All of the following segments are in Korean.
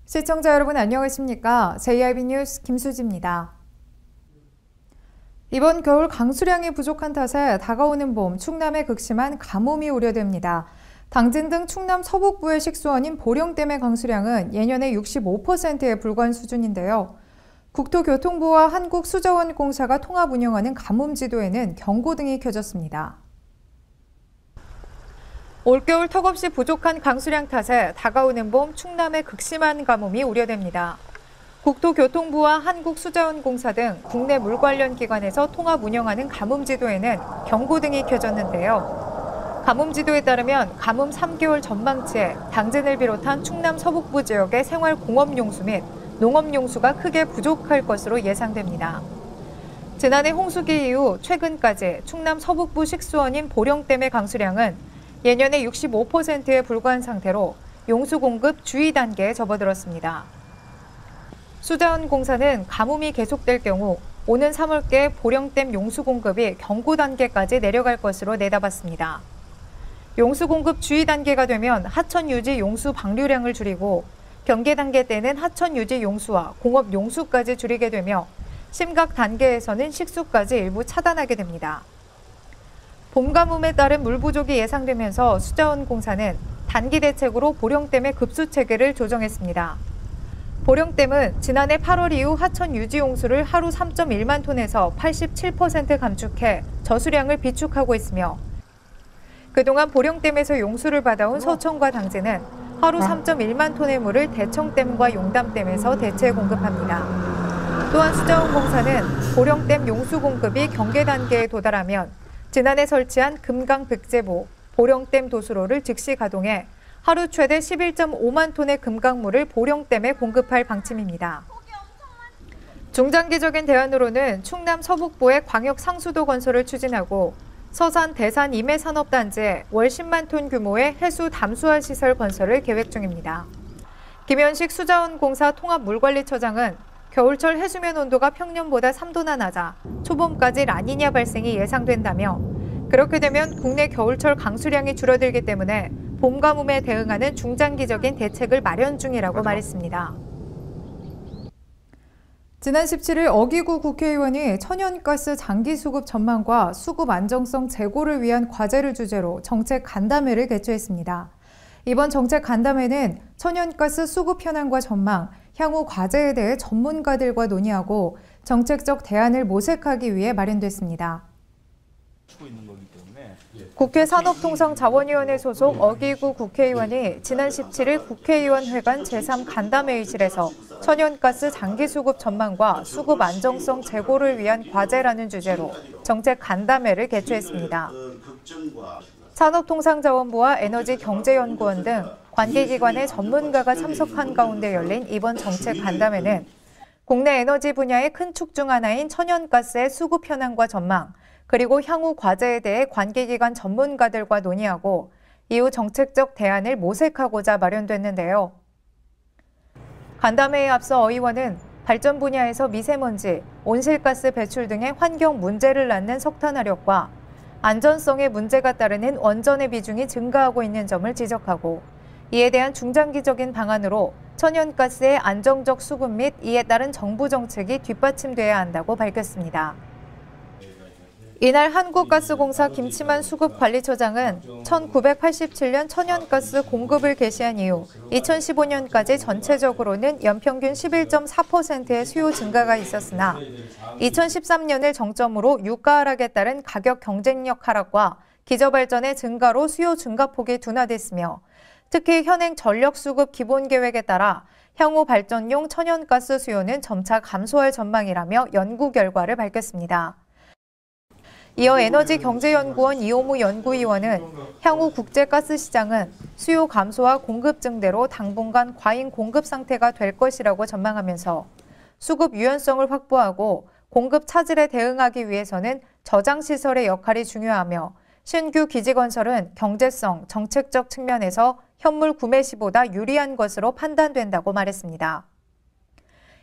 시청자 여러분 안녕하십니까? JIB 뉴스 김수지입니다. 이번 겨울 강수량이 부족한 탓에 다가오는 봄 충남에 극심한 가뭄이 우려됩니다. 당진 등 충남 서북부의 식수원인 보령댐의 강수량은 예년의 65%에 불과한 수준인데요. 국토교통부와 한국수자원공사가 통합 운영하는 가뭄지도에는 경고등이 켜졌습니다. 올겨울 턱없이 부족한 강수량 탓에 다가오는 봄 충남의 극심한 가뭄이 우려됩니다. 국토교통부와 한국수자원공사 등 국내 물 관련 기관에서 통합 운영하는 가뭄지도에는 경고등이 켜졌는데요. 가뭄지도에 따르면 가뭄 3개월 전망치에 당진을 비롯한 충남 서북부 지역의 생활공업용수 및 농업용수가 크게 부족할 것으로 예상됩니다. 지난해 홍수기 이후 최근까지 충남 서북부 식수원인 보령댐의 강수량은 예년의 65%에 불과한 상태로 용수 공급 주의 단계에 접어들었습니다. 수자원공사는 가뭄이 계속될 경우 오는 3월께 보령댐 용수 공급이 경고 단계까지 내려갈 것으로 내다봤습니다. 용수 공급 주의 단계가 되면 하천 유지 용수 방류량을 줄이고 경계 단계 때는 하천 유지 용수와 공업 용수까지 줄이게 되며 심각 단계에서는 식수까지 일부 차단하게 됩니다. 봄 가뭄에 따른 물 부족이 예상되면서 수자원공사는 단기 대책으로 보령댐의 급수 체계를 조정했습니다. 보령댐은 지난해 8월 이후 하천 유지 용수를 하루 3.1만 톤에서 87% 감축해 저수량을 비축하고 있으며 그동안 보령댐에서 용수를 받아온 서천과 당진은 하루 3.1만 톤의 물을 대청댐과 용담댐에서 대체 공급합니다. 또한 수자원공사는 보령댐 용수 공급이 경계 단계에 도달하면 지난해 설치한 금강 백제보, 보령댐 도수로를 즉시 가동해 하루 최대 11.5만 톤의 금강물을 보령댐에 공급할 방침입니다. 중장기적인 대안으로는 충남 서북부의 광역 상수도 건설을 추진하고 서산 대산 임해산업단지에 월 10만 톤 규모의 해수 담수화 시설 건설을 계획 중입니다. 김현식 수자원공사 통합물관리처장은 겨울철 해수면 온도가 평년보다 3도나 낮아 초봄까지 라니냐 발생이 예상된다며 그렇게 되면 국내 겨울철 강수량이 줄어들기 때문에 봄 가뭄에 대응하는 중장기적인 대책을 마련 중이라고 말했습니다. 지난 17일 어기구 국회의원이 천연가스 장기 수급 전망과 수급 안정성 제고를 위한 과제를 주제로 정책 간담회를 개최했습니다. 이번 정책 간담회는 천연가스 수급 현황과 전망, 향후 과제에 대해 전문가들과 논의하고 정책적 대안을 모색하기 위해 마련됐습니다. 국회 산업통상자원위원회 소속 어기구 국회의원이 지난 17일 국회의원회관 제3간담회의실에서 천연가스 장기수급 전망과 수급 안정성 제고를 위한 과제라는 주제로 정책 간담회를 개최했습니다. 산업통상자원부와 에너지경제연구원 등 관계기관의 전문가가 참석한 가운데 열린 이번 정책 간담회는 국내 에너지 분야의 큰 축 중 하나인 천연가스의 수급 현황과 전망, 그리고 향후 과제에 대해 관계기관 전문가들과 논의하고 이후 정책적 대안을 모색하고자 마련됐는데요. 간담회에 앞서 어 의원은 발전 분야에서 미세먼지, 온실가스 배출 등의 환경 문제를 낳는 석탄화력과 안전성에 문제가 따르는 원전의 비중이 증가하고 있는 점을 지적하고 이에 대한 중장기적인 방안으로 천연가스의 안정적 수급 및 이에 따른 정부 정책이 뒷받침돼야 한다고 밝혔습니다. 이날 한국가스공사 김치만 수급관리처장은 1987년 천연가스 공급을 개시한 이후 2015년까지 전체적으로는 연평균 11.4%의 수요 증가가 있었으나 2013년을 정점으로 유가 하락에 따른 가격 경쟁력 하락과 기저발전의 증가로 수요 증가폭이 둔화됐으며 특히 현행 전력수급 기본계획에 따라 향후 발전용 천연가스 수요는 점차 감소할 전망이라며 연구 결과를 밝혔습니다. 이어 에너지경제연구원 이호무 연구위원은 향후 국제가스시장은 수요 감소와 공급 증대로 당분간 과잉 공급 상태가 될 것이라고 전망하면서 수급 유연성을 확보하고 공급 차질에 대응하기 위해서는 저장시설의 역할이 중요하며 신규 기지 건설은 경제성, 정책적 측면에서 현물 구매 시보다 유리한 것으로 판단된다고 말했습니다.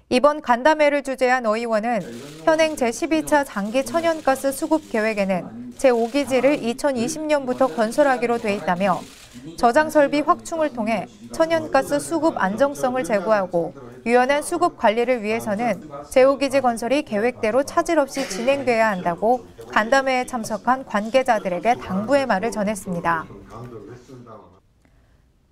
이번 간담회를 주재한 어 의원은 현행 제12차 장기 천연가스 수급 계획에는 제5기지를 2020년부터 건설하기로 돼 있다며 저장 설비 확충을 통해 천연가스 수급 안정성을 제고하고 유연한 수급 관리를 위해서는 제후기지 건설이 계획대로 차질 없이 진행돼야 한다고 간담회에 참석한 관계자들에게 당부의 말을 전했습니다.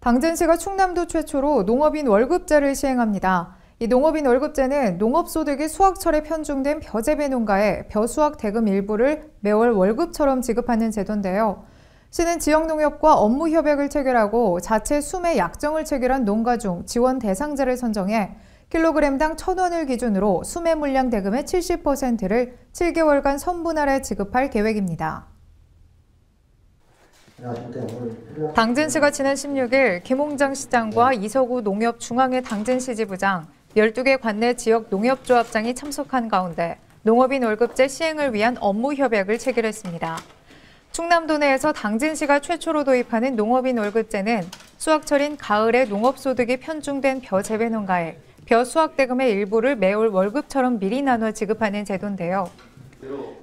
당진시가 충남도 최초로 농업인 월급제를 시행합니다. 이 농업인 월급제는 농업소득이 수확철에 편중된 벼재배 농가에 벼수확 대금 일부를 매월 월급처럼 지급하는 제도인데요. 시는 지역농협과 업무 협약을 체결하고 자체 수매 약정을 체결한 농가 중 지원 대상자를 선정해 킬로그램당 1,000원을 기준으로 수매 물량 대금의 70%를 7개월간 선분할해 지급할 계획입니다. 당진시가 지난 16일 김홍장 시장과 이서구 농협 중앙회 당진시 지부장, 12개 관내 지역 농협조합장이 참석한 가운데 농업인 월급제 시행을 위한 업무 협약을 체결했습니다. 충남도 내에서 당진시가 최초로 도입하는 농업인 월급제는 수확철인 가을에 농업소득이 편중된 벼 재배 농가에 벼 수확 대금의 일부를 매월 월급처럼 미리 나눠 지급하는 제도인데요.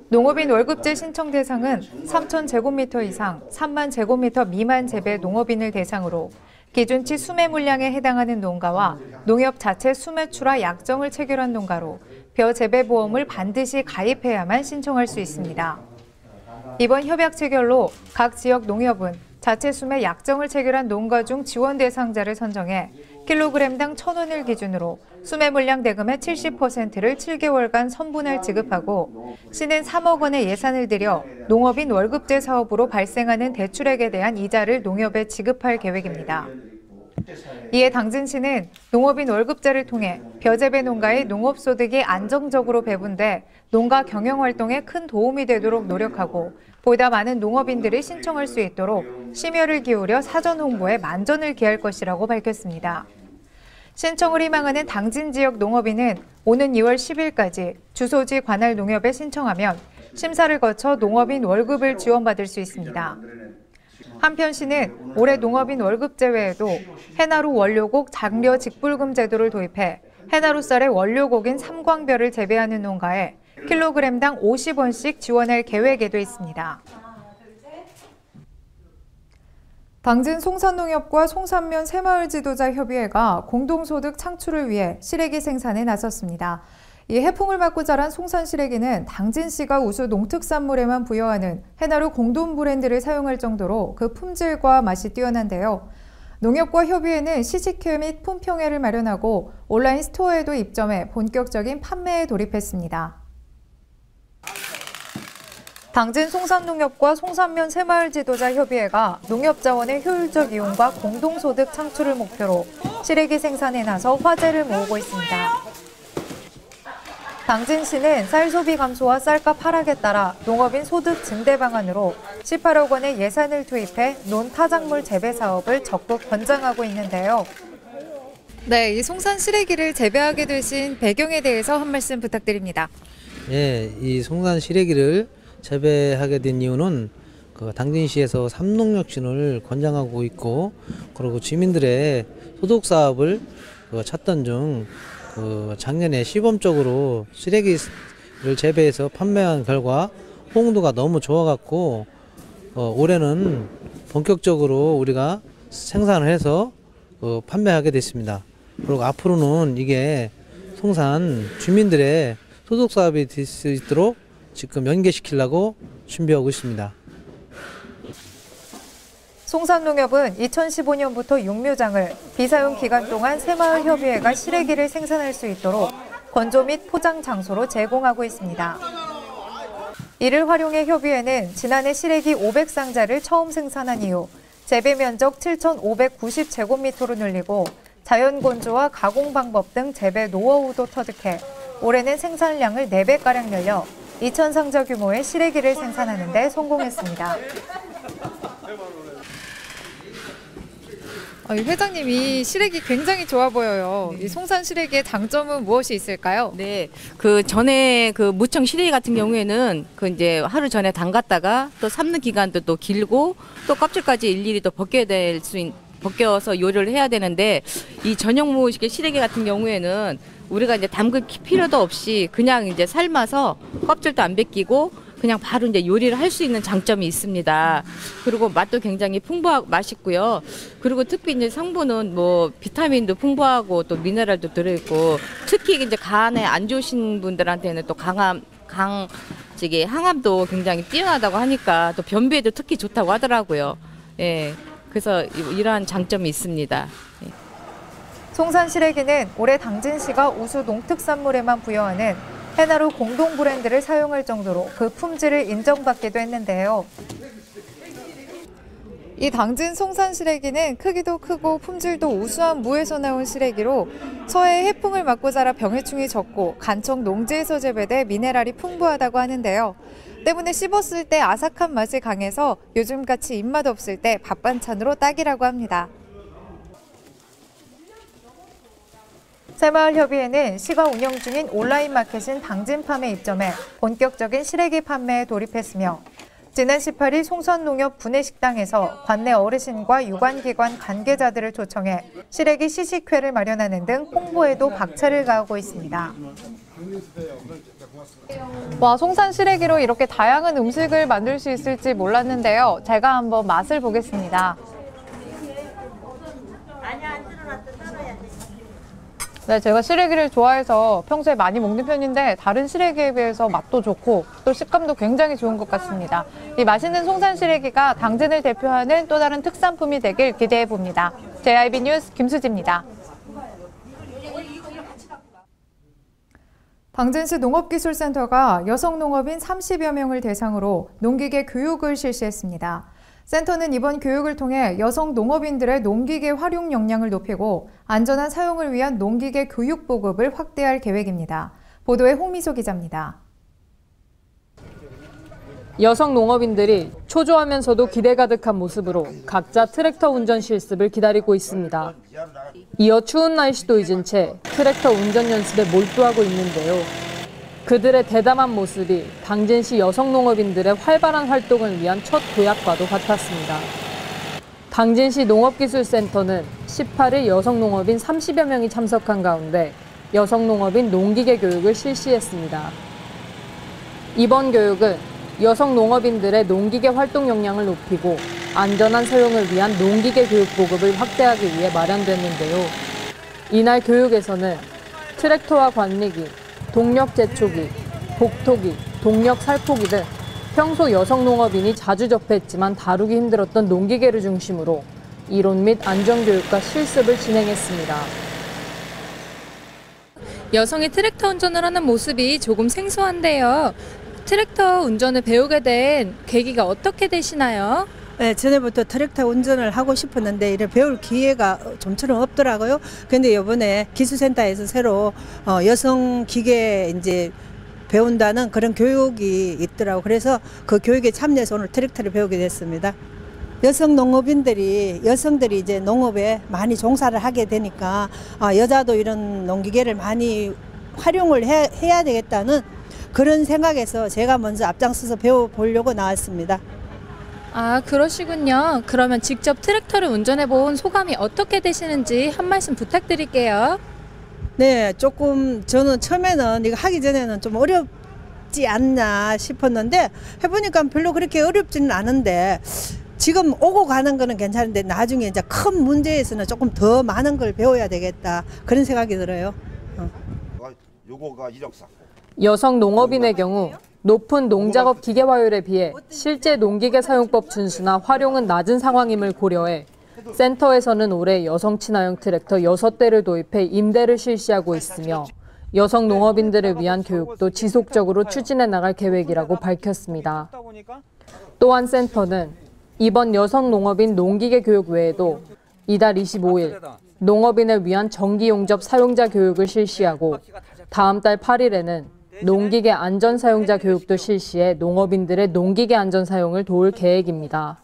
농업인 월급제 신청 대상은 3,000제곱미터 이상, 3만 제곱미터 미만 재배 농업인을 대상으로 기준치 수매 물량에 해당하는 농가와 농협 자체 수매출하 약정을 체결한 농가로 벼 재배 보험을 반드시 가입해야만 신청할 수 있습니다. 이번 협약 체결로 각 지역 농협은 자체 수매 약정을 체결한 농가 중 지원 대상자를 선정해 킬로그램당 1,000원을 기준으로 수매 물량 대금의 70%를 7개월간 선분할 지급하고 시는 3억 원의 예산을 들여 농업인 월급제 사업으로 발생하는 대출액에 대한 이자를 농협에 지급할 계획입니다. 이에 당진시는 농업인 월급제를 통해 벼재배 농가의 농업소득이 안정적으로 배분돼 농가 경영활동에 큰 도움이 되도록 노력하고 보다 많은 농업인들이 신청할 수 있도록 심혈을 기울여 사전 홍보에 만전을 기할 것이라고 밝혔습니다. 신청을 희망하는 당진 지역 농업인은 오는 2월 10일까지 주소지 관할 농협에 신청하면 심사를 거쳐 농업인 월급을 지원받을 수 있습니다. 한편 시는 올해 농업인 월급제 외에도 해나루 원료곡 장려 직불금 제도를 도입해 해나루 쌀의 원료곡인 삼광별을 재배하는 농가에 킬로그램당 50원씩 지원할 계획에도 있습니다. 당진 송산농협과 송산면 새마을 지도자 협의회가 공동소득 창출을 위해 시래기 생산에 나섰습니다. 이 해풍을 맞고 자란 송산 시래기는 당진시가 우수 농특산물에만 부여하는 해나루 공동 브랜드를 사용할 정도로 그 품질과 맛이 뛰어난데요. 농협과 협의회는 시식회 및 품평회를 마련하고 온라인 스토어에도 입점해 본격적인 판매에 돌입했습니다. 당진 송산농협과 송산면 새마을 지도자 협의회가 농협 자원의 효율적 이용과 공동소득 창출을 목표로 시래기 생산에 나서 화제를 모으고 있습니다. 당진시는 쌀 소비 감소와 쌀값 하락에 따라 농업인 소득 증대 방안으로 18억 원의 예산을 투입해 논타작물 재배 사업을 적극 권장하고 있는데요. 네, 이 송산 시래기를 재배하게 되신 배경에 대해서 한 말씀 부탁드립니다. 예, 이 송산 시래기를 재배하게 된 이유는 당진시에서 삼농혁신을 권장하고 있고, 그리고 주민들의 소득 사업을 찾던 중 작년에 시범적으로 시래기를 재배해서 판매한 결과 호응도가 너무 좋아갖고 올해는 본격적으로 우리가 생산을 해서 판매하게 됐습니다. 그리고 앞으로는 이게 송산 주민들의 소득 사업이 될 수 있도록 지금 연계시키려고 준비하고 있습니다. 송산농협은 2015년부터 육묘장을 비사용 기간 동안 새마을협의회가 시래기를 생산할 수 있도록 건조 및 포장 장소로 제공하고 있습니다. 이를 활용해 협의회는 지난해 시래기 500상자를 처음 생산한 이후 재배 면적 7,590제곱미터로 늘리고 자연 건조와 가공 방법 등 재배 노하우도 터득해 올해는 생산량을 4배가량 늘려 2,000상자 규모의 시래기를 생산하는 데 성공했습니다. 회장님, 이 시래기 굉장히 좋아 보여요. 이 송산 시래기의 장점은 무엇이 있을까요? 네, 그 전에 그 무청 시래기 같은 경우에는 이제 하루 전에 담갔다가 또 삶는 기간도 또 길고 또 껍질까지 일일이 또 벗겨서 요리를 해야 되는데, 이 전용무식의 시래기 같은 경우에는 우리가 이제 담글 필요도 없이 그냥 이제 삶아서 껍질도 안 벗기고 그냥 바로 이제 요리를 할 수 있는 장점이 있습니다. 그리고 맛도 굉장히 풍부하고 맛있고요. 그리고 특히 이제 성분은 뭐 비타민도 풍부하고 또 미네랄도 들어있고, 특히 이제 간에 안 좋으신 분들한테는 또 항암도 굉장히 뛰어나다고 하니까 또 변비에도 특히 좋다고 하더라고요. 예, 그래서 이러한 장점이 있습니다. 예. 송산 시래기는 올해 당진시가 우수 농특산물에만 부여하는 해나루 공동 브랜드를 사용할 정도로 그 품질을 인정받기도 했는데요. 이 당진 송산 시래기는 크기도 크고 품질도 우수한 무에서 나온 시래기로 서해 해풍을 맞고 자라 병해충이 적고 간청 농지에서 재배돼 미네랄이 풍부하다고 하는데요. 때문에 씹었을 때 아삭한 맛이 강해서 요즘같이 입맛 없을 때 밥 반찬으로 딱이라고 합니다. 새마을협의회는 시가 운영 중인 온라인 마켓인 당진팜에 입점해 본격적인 시래기 판매에 돌입했으며 지난 18일 송선농협 분해식당에서 관내 어르신과 유관기관 관계자들을 초청해 시래기 시식회를 마련하는 등 홍보에도 박차를 가하고 있습니다. 와, 송산 시래기로 이렇게 다양한 음식을 만들 수 있을지 몰랐는데요. 제가 한번 맛을 보겠습니다. 네, 제가 시래기를 좋아해서 평소에 많이 먹는 편인데 다른 시래기에 비해서 맛도 좋고 또 식감도 굉장히 좋은 것 같습니다. 이 맛있는 송산 시래기가 당진을 대표하는 또 다른 특산품이 되길 기대해 봅니다. JIB 뉴스 김수지입니다. 당진시 농업기술센터가 여성 농업인 30여 명을 대상으로 농기계 교육을 실시했습니다. 센터는 이번 교육을 통해 여성 농업인들의 농기계 활용 역량을 높이고 안전한 사용을 위한 농기계 교육 보급을 확대할 계획입니다. 보도에 홍미소 기자입니다. 여성 농업인들이 초조하면서도 기대 가득한 모습으로 각자 트랙터 운전 실습을 기다리고 있습니다. 이어 추운 날씨도 잊은 채 트랙터 운전 연습에 몰두하고 있는데요. 그들의 대담한 모습이 당진시 여성 농업인들의 활발한 활동을 위한 첫 도약과도 같았습니다. 당진시 농업기술센터는 18일 여성 농업인 30여 명이 참석한 가운데 여성 농업인 농기계 교육을 실시했습니다. 이번 교육은 여성 농업인들의 농기계 활동 역량을 높이고 안전한 사용을 위한 농기계 교육 보급을 확대하기 위해 마련됐는데요. 이날 교육에서는 트랙터와 관리기, 동력 제초기, 복토기, 동력 살포기 등 평소 여성 농업인이 자주 접했지만 다루기 힘들었던 농기계를 중심으로 이론 및 안전교육과 실습을 진행했습니다. 여성이 트랙터 운전을 하는 모습이 조금 생소한데요. 트랙터 운전을 배우게 된 계기가 어떻게 되시나요? 네, 전에부터 트랙터 운전을 하고 싶었는데 이래 배울 기회가 좀처럼 없더라고요. 근데 이번에 기술센터에서 새로 여성 기계 이제 배운다는 그런 교육이 있더라고요. 그래서 그 교육에 참여해서 오늘 트랙터를 배우게 됐습니다. 여성 농업인들이 여성들이 이제 농업에 많이 종사를 하게 되니까 여자도 이런 농기계를 많이 활용을 해야 되겠다는 그런 생각에서 제가 먼저 앞장서서 배워보려고 나왔습니다. 아, 그러시군요. 그러면 직접 트랙터를 운전해 본 소감이 어떻게 되시는지 한 말씀 부탁드릴게요. 네, 조금 저는 처음에는 이거 하기 전에는 좀 어렵지 않나 싶었는데 해보니까 별로 그렇게 어렵지는 않은데 지금 오고 가는 거는 괜찮은데 나중에 이제 큰 문제에서는 조금 더 많은 걸 배워야 되겠다 그런 생각이 들어요. 요거가 이력서. 여성 농업인의 경우 높은 농작업 기계화율에 비해 실제 농기계 사용법 준수나 활용은 낮은 상황임을 고려해 센터에서는 올해 여성 친화형 트랙터 6대를 도입해 임대를 실시하고 있으며 여성 농업인들을 위한 교육도 지속적으로 추진해 나갈 계획이라고 밝혔습니다. 또한 센터는 이번 여성 농업인 농기계 교육 외에도 이달 25일 농업인을 위한 정기 용접 사용자 교육을 실시하고 다음 달 8일에는 농기계 안전 사용자 교육도 실시해 농업인들의 농기계 안전 사용을 도울 계획입니다.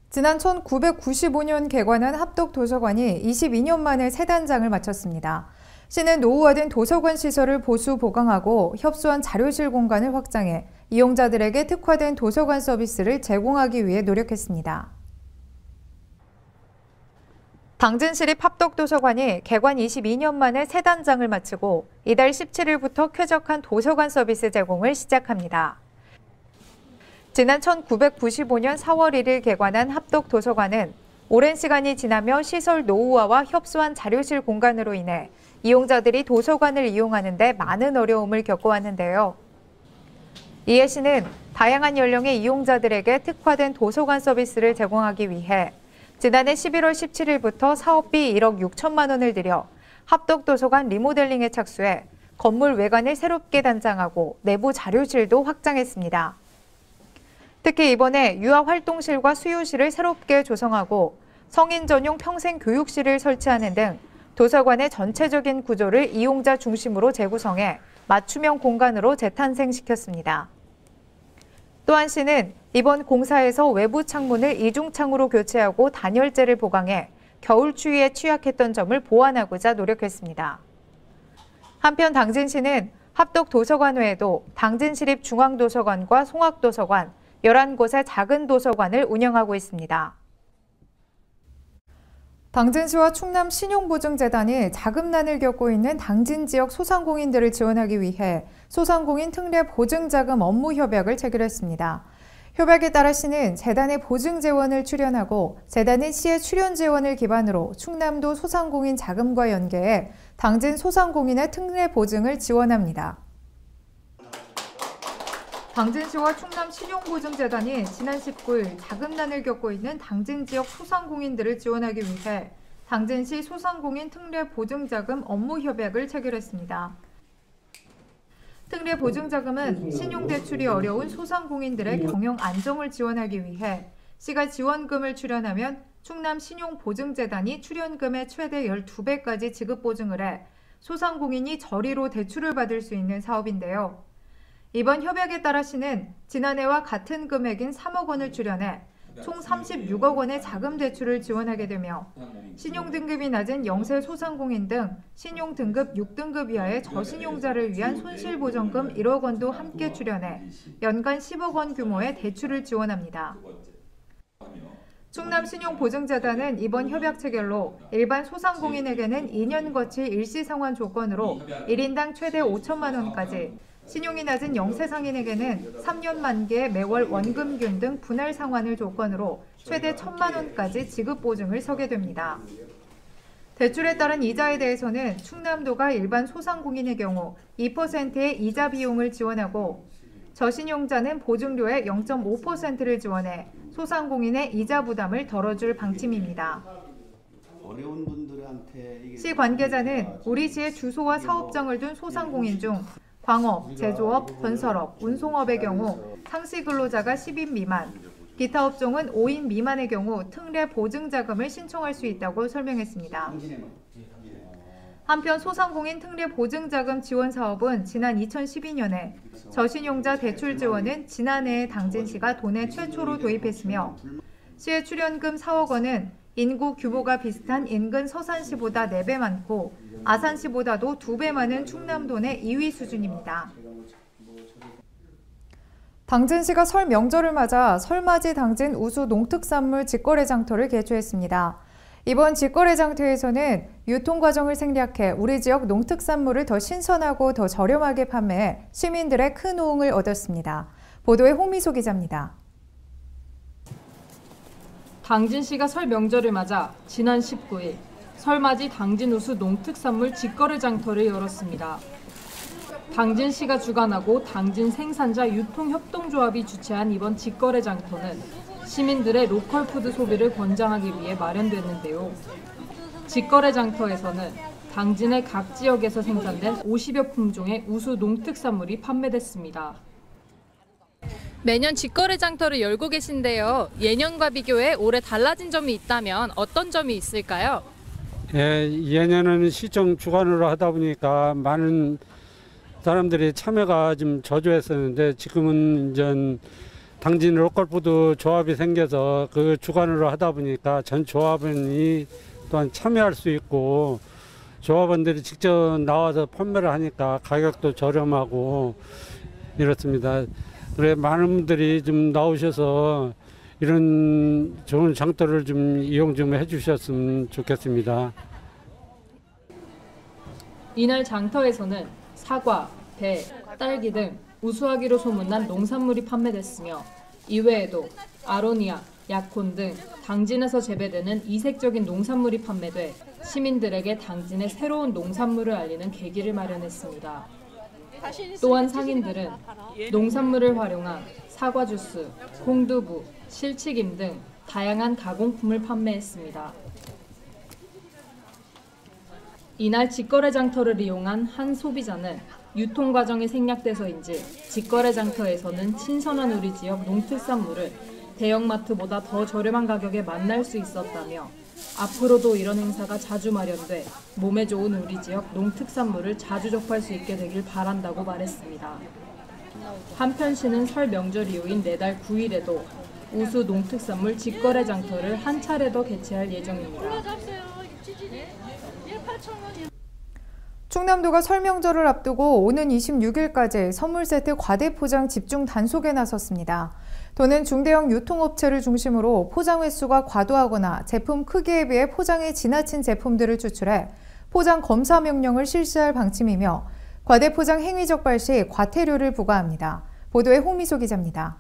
지난 1995년 개관한 합덕도서관이 22년 만에 새 단장을 마쳤습니다. 시는 노후화된 도서관 시설을 보수 보강하고 협소한 자료실 공간을 확장해 이용자들에게 특화된 도서관 서비스를 제공하기 위해 노력했습니다. 당진시립 합덕도서관이 개관 22년 만에 새 단장을 마치고 이달 17일부터 쾌적한 도서관 서비스 제공을 시작합니다. 지난 1995년 4월 1일 개관한 합덕도서관은 오랜 시간이 지나며 시설 노후화와 협소한 자료실 공간으로 인해 이용자들이 도서관을 이용하는 데 많은 어려움을 겪어왔는데요. 이해 시는 다양한 연령의 이용자들에게 특화된 도서관 서비스를 제공하기 위해 지난해 11월 17일부터 사업비 1억 6천만 원을 들여 합덕도서관 리모델링에 착수해 건물 외관을 새롭게 단장하고 내부 자료실도 확장했습니다. 특히 이번에 유아활동실과 수유실을 새롭게 조성하고 성인 전용 평생교육실을 설치하는 등 도서관의 전체적인 구조를 이용자 중심으로 재구성해 맞춤형 공간으로 재탄생시켰습니다. 또한 시는 이번 공사에서 외부 창문을 이중창으로 교체하고 단열재를 보강해 겨울 추위에 취약했던 점을 보완하고자 노력했습니다. 한편 당진시는 합덕도서관 외에도 당진시립 중앙도서관과 송악도서관, 11곳의 작은 도서관을 운영하고 있습니다. 당진시와 충남 신용보증재단이 자금난을 겪고 있는 당진 지역 소상공인들을 지원하기 위해 소상공인 특례 보증자금 업무 협약을 체결했습니다. 협약에 따라 시는 재단의 보증 재원을 출연하고 재단은 시의 출연 재원을 기반으로 충남도 소상공인 자금과 연계해 당진 소상공인의 특례 보증을 지원합니다. 당진시와 충남 신용보증재단이 지난 19일 자금난을 겪고 있는 당진 지역 소상공인들을 지원하기 위해 당진시 소상공인 특례 보증자금 업무 협약을 체결했습니다. 특례 보증자금은 신용대출이 어려운 소상공인들의 경영 안정을 지원하기 위해 시가 지원금을 출연하면 충남 신용보증재단이 출연금의 최대 12배까지 지급 보증을 해 소상공인이 저리로 대출을 받을 수 있는 사업인데요. 이번 협약에 따라 시는 지난해와 같은 금액인 3억 원을 출연해 총 36억 원의 자금 대출을 지원하게 되며 신용등급이 낮은 영세 소상공인 등 신용등급 6등급 이하의 저신용자를 위한 손실보전금 1억 원도 함께 출연해 연간 10억 원 규모의 대출을 지원합니다. 충남신용보증재단은 이번 협약 체결로 일반 소상공인에게는 2년 거치 일시상환 조건으로 1인당 최대 5천만 원까지, 신용이 낮은 영세상인에게는 3년 만기에 매월 원금균 등 분할 상환을 조건으로 최대 1,000만 원까지 지급 보증을 서게 됩니다. 대출에 따른 이자에 대해서는 충남도가 일반 소상공인의 경우 2%의 이자 비용을 지원하고 저신용자는 보증료의 0.5%를 지원해 소상공인의 이자 부담을 덜어줄 방침입니다. 시 관계자는 우리 시의 주소와 사업장을 둔 소상공인 중 광업, 제조업, 건설업, 운송업의 경우 상시 근로자가 10인 미만, 기타 업종은 5인 미만의 경우 특례 보증자금을 신청할 수 있다고 설명했습니다. 한편 소상공인 특례 보증자금 지원 사업은 지난 2012년에 저신용자 대출 지원은 지난해에 당진시가 도내 최초로 도입했으며 시의 출연금 4억 원은 인구 규모가 비슷한 인근 서산시보다 4배 많고 아산시보다도 2배 많은 충남도 내 2위 수준입니다. 당진시가 설 명절을 맞아 설맞이 당진 우수 농특산물 직거래 장터를 개최했습니다. 이번 직거래 장터에서는 유통 과정을 생략해 우리 지역 농특산물을 더 신선하고 더 저렴하게 판매해 시민들의 큰 호응을 얻었습니다. 보도에 홍미소 기자입니다. 당진시가 설 명절을 맞아 지난 19일 설맞이 당진 우수 농특산물 직거래 장터를 열었습니다. 당진시가 주관하고 당진 생산자 유통협동조합이 주최한 이번 직거래 장터는 시민들의 로컬 푸드 소비를 권장하기 위해 마련됐는데요. 직거래 장터에서는 당진의 각 지역에서 생산된 50여 품종의 우수 농특산물이 판매됐습니다. 매년 직거래 장터를 열고 계신데요. 예년과 비교해 올해 달라진 점이 있다면 어떤 점이 있을까요? 예년에는 시청 주관으로 하다 보니까 많은 사람들이 참여가 좀 저조했었는데 지금은 이제 당진 로컬푸드 조합이 생겨서 그 주관으로 하다 보니까 전 조합원이 또한 참여할 수 있고 조합원들이 직접 나와서 판매를 하니까 가격도 저렴하고 이렇습니다. 그래 많은 분들이 좀 나오셔서 이런 좋은 장터를 좀 이용 좀 해주셨으면 좋겠습니다. 이날 장터에서는 사과, 배, 딸기 등 우수하기로 소문난 농산물이 판매됐으며 이외에도 아로니아, 약혼 등 당진에서 재배되는 이색적인 농산물이 판매돼 시민들에게 당진의 새로운 농산물을 알리는 계기를 마련했습니다. 또한 상인들은 농산물을 활용한 사과 주스, 콩두부, 실치김 등 다양한 가공품을 판매했습니다. 이날 직거래 장터를 이용한 한 소비자는 유통 과정이 생략돼서인지 직거래 장터에서는 신선한 우리 지역 농특산물을 대형마트보다 더 저렴한 가격에 만날 수 있었다며 앞으로도 이런 행사가 자주 마련돼 몸에 좋은 우리 지역 농특산물을 자주 접할 수 있게 되길 바란다고 말했습니다. 한편 시는 설 명절 이후인 내달 9일에도 우수 농특산물 직거래 장터를 한 차례 더 개최할 예정입니다. 충남도가 설 명절을 앞두고 오는 26일까지 선물 세트 과대 포장 집중 단속에 나섰습니다. 도는 중대형 유통업체를 중심으로 포장 횟수가 과도하거나 제품 크기에 비해 포장이 지나친 제품들을 추출해 포장 검사 명령을 실시할 방침이며 과대 포장 행위 적발 시 과태료를 부과합니다. 보도에 홍미소 기자입니다.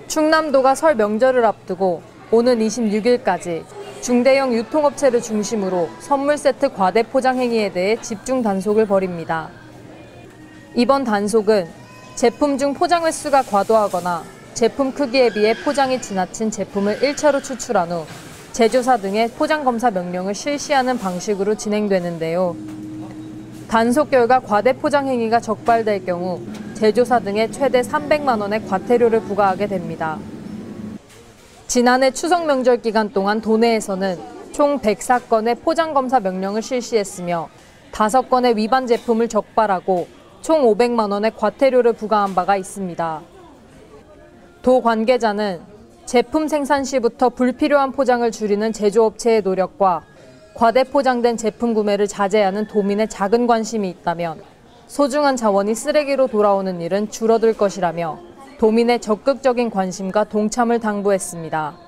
충남도가 설 명절을 앞두고 오는 26일까지 중대형 유통업체를 중심으로 선물 세트 과대 포장 행위에 대해 집중 단속을 벌입니다. 이번 단속은 제품 중 포장 횟수가 과도하거나 제품 크기에 비해 포장이 지나친 제품을 1차로 추출한 후 제조사 등의 포장 검사 명령을 실시하는 방식으로 진행되는데요. 단속 결과 과대 포장 행위가 적발될 경우 제조사 등에 최대 300만 원의 과태료를 부과하게 됩니다. 지난해 추석 명절 기간 동안 도내에서는 총 104건의 포장 검사 명령을 실시했으며 5건의 위반 제품을 적발하고 총 500만 원의 과태료를 부과한 바가 있습니다. 도 관계자는 제품 생산 시부터 불필요한 포장을 줄이는 제조업체의 노력과 과대 포장된 제품 구매를 자제하는 도민의 작은 관심이 있다면 소중한 자원이 쓰레기로 돌아오는 일은 줄어들 것이라며 도민의 적극적인 관심과 동참을 당부했습니다.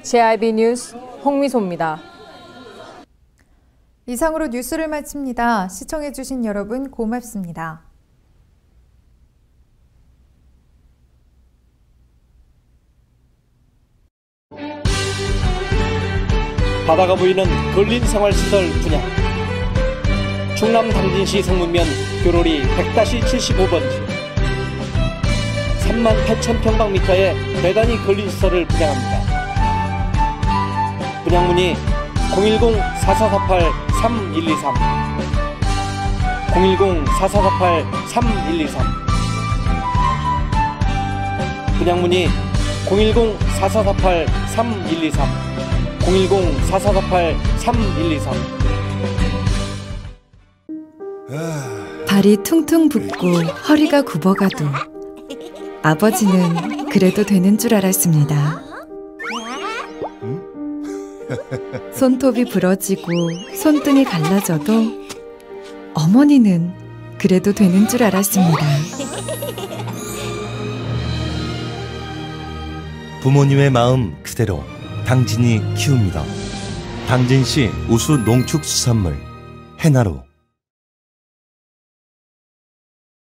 JIB 뉴스 홍미소입니다. 이상으로 뉴스를 마칩니다. 시청해주신 여러분 고맙습니다. 바다가 보이는 근린생활시설 분양. 충남 당진시 성문면 교로리 100-75번지 38,000평방미터의 대단위 근린시설을 분양합니다. 분양문의 010-4448-3123 010-4448-3123 분양문의 010-4448-3123 010-4448-3123 발이 퉁퉁 붓고 허리가 굽어가도 아버지는 그래도 되는 줄 알았습니다. 손톱이 부러지고 손등이 갈라져도 어머니는 그래도 되는 줄 알았습니다. 부모님의 마음 그대로 당진이 키웁니다. 당진시 우수 농축수산물 해나루.